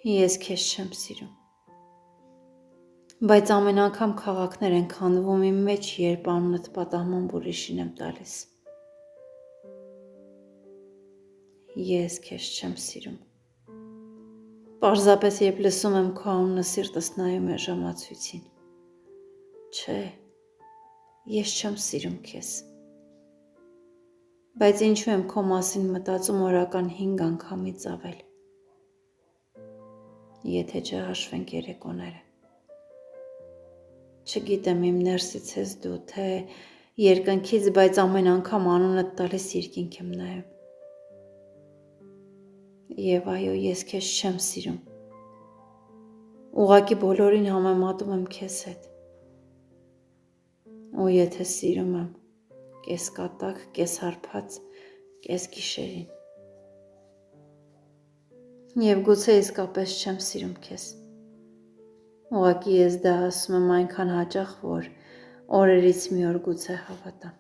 Ես քեզ չեմ սիրում, բայց ամեն անգամ քաղաքներ են քանդվում իմ մեջ, երբ անունդ պատահման ուրիշին եմ տալիս։ Ես քեզ չեմ սիրում։ Պարզապես երբ լսում եմ քո անունը, սիրտս նայում է ժամացույցին։ Չէ, ես չեմ սիրում քեզ։ Բայց ինչու եմ քո մասին մտածում օրական 5 անգամից ավել։ Եթե չհաշվենք երեկոները։ Չգիտեմ իմ ներսից ես դու, թե երկնքից, բայց ամեն անգամ անունդ տալիս երկինք եմ նայում։ Եվ այո, ես քեզ չեմ սիրում։ Ուղղակի բոլորին համեմատում եմ քեզ հետ։ Ու եթե սիրում եմ, կես կատակ, կես հարբած, կես գիշերին։ Եվ գուցե իսկապես չեմ սիրում քեզ։ Ուղղակի ես դա ասում եմ այնքան հաճախ, որ օրերից մի օր գուցե հավատամ։